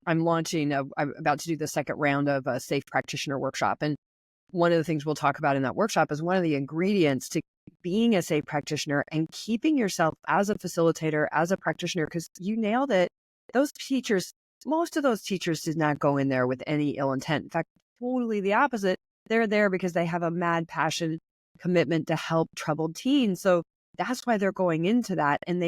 I'm about to do the second round of a safe practitioner workshop. And one of the things we'll talk about in that workshop is one of the ingredients to being a safe practitioner and keeping yourself as a facilitator, as a practitioner, because you nailed it. Those teachers, most of those teachers did not go in there with any ill intent. In fact, totally the opposite. They're there because they have a mad passion, commitment to help troubled teens. So that's why they're going into that. And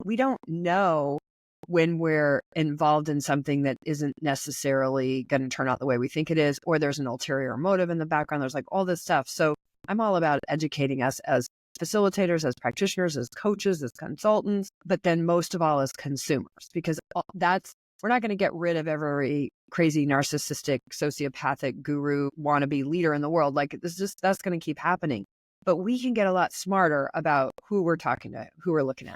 we don't know when we're involved in something that isn't necessarily going to turn out the way we think it is, or there's an ulterior motive in the background. There's like all this stuff. So I'm all about educating us as facilitators, as practitioners, as coaches, as consultants, but then most of all as consumers, because we're not going to get rid of every crazy narcissistic, sociopathic guru, wannabe leader in the world. Like that's going to keep happening, but we can get a lot smarter about who we're talking to, who we're looking at.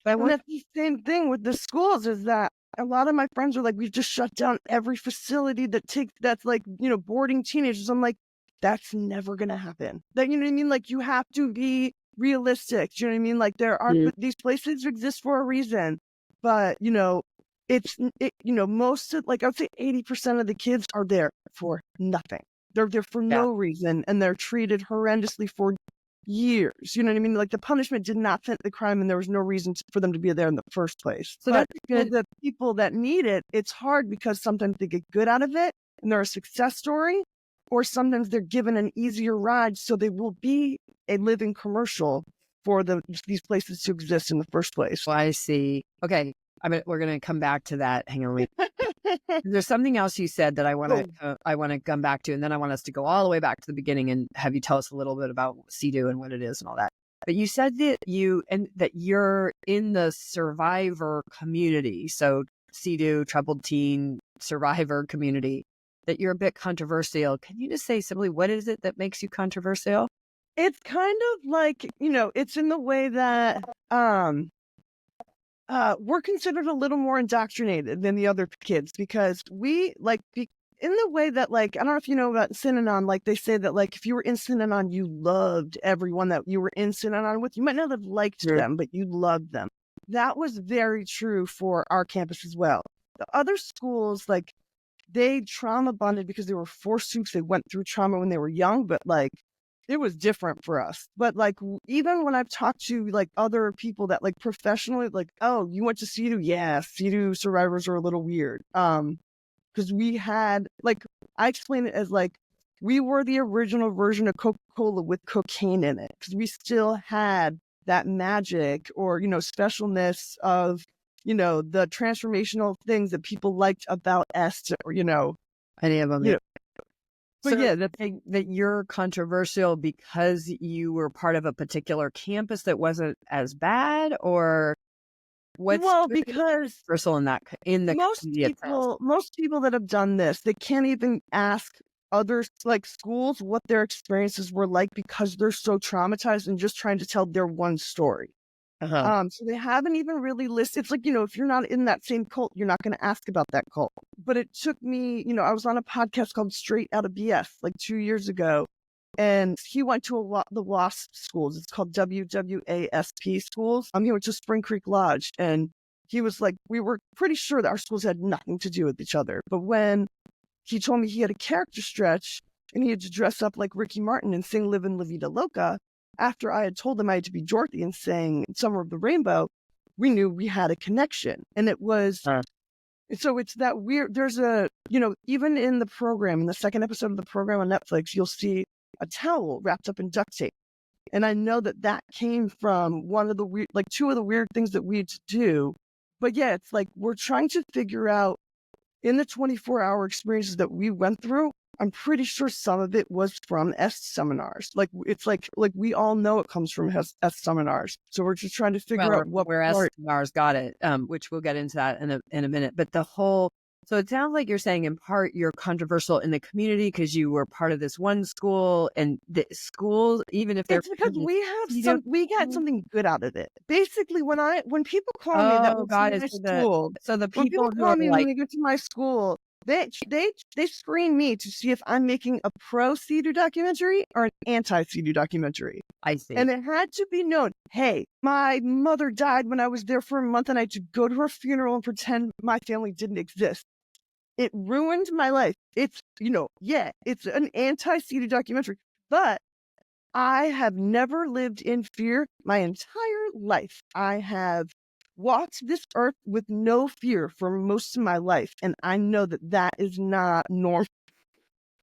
But that's the same thing with the schools, is that a lot of my friends are like, we've just shut down every facility that's like, boarding teenagers. I'm like, that's never going to happen. That, you know what I mean? Like, you have to be realistic. Do you know what I mean? Like, there are these places exist for a reason, but most of, like, I would say 80% of the kids are there for nothing. They're there for no reason, and they're treated horrendously for years. You know what I mean? Like, the punishment did not fit the crime, and there was no reason for them to be there in the first place. So that's good. The people that need it, it's hard because sometimes they get good out of it and they're a success story, or sometimes they're given an easier ride, so they will be a living commercial for these places to exist in the first place. Well, I see. Okay. We're going to come back to that. Hang on. There's something else you said that I want to come back to, and then I want us to go all the way back to the beginning and have you tell us a little bit about CEDU and what it is and all that. But you said that you're in the survivor community. So CEDU, troubled teen, survivor community, that you're a bit controversial. Can you just say simply, what is it that makes you controversial? It's kind of like, it's in the way that, we're considered a little more indoctrinated than the other kids, because we in the way that, like, I don't know if you know about Synanon, like they say that, like, if you were in Synanon, you loved everyone that you were in Synanon with. You might not have liked them, but you loved them. That was very true for our campus as well. The other schools, like, they trauma bonded because they were forced to, because they went through trauma when they were young, but like, it was different for us. But like, even when I've talked to like other people that like professionally, like, oh, you went to CEDU? Yeah, CEDU survivors are a little weird. Because we had, like, I explain it as like, we were the original version of Coca-Cola with cocaine in it, because we still had that magic or, specialness of, the transformational things that people liked about S, or, any of them. But so that you're controversial because you were part of a particular campus that wasn't as bad, or what's because most people that have done this, they can't even ask other like schools what their experiences were like, because they're so traumatized and just trying to tell their one story. So they haven't even really listed. It's like, if you're not in that same cult, you're not going to ask about that cult. But it took me, I was on a podcast called Straight Outta BS like 2 years ago, and he went to the WASP schools. It's called WWASP schools. He went to Spring Creek Lodge, and he was like, we were pretty sure that our schools had nothing to do with each other. But when he told me he had a character stretch and he had to dress up like Ricky Martin and sing Livin' La Vida Loca, after I had told him I had to be Dorothy and sang Summer of the Rainbow, we knew we had a connection. And it was, so it's that weird, there's even in the program, in the second episode of the program on Netflix, you'll see a towel wrapped up in duct tape. And I know that came from one of the weird, like two of the weird things that we had to do. But yeah, it's like, we're trying to figure out in the 24-hour experiences that we went through, I'm pretty sure some of it was from S seminars. Like, it's like we all know it comes from S seminars. So we're just trying to figure out where S seminars got it, which we'll get into that in a minute. But so it sounds like you're saying in part you're controversial in the community because you were part of this one school, and the schools, even if it's because we got something good out of it. Basically, when people call me that was my school, so the people people call me when they get to my school, they screen me to see if I'm making a pro-CEDU documentary or an anti-CEDU documentary. I see. And it had to be known, hey, my mother died when I was there for a month and I had to go to her funeral and pretend my family didn't exist. It ruined my life. It's, it's an anti-CETA documentary, but I have never lived in fear my entire life. I have walked this earth with no fear for most of my life. And I know that that is not normal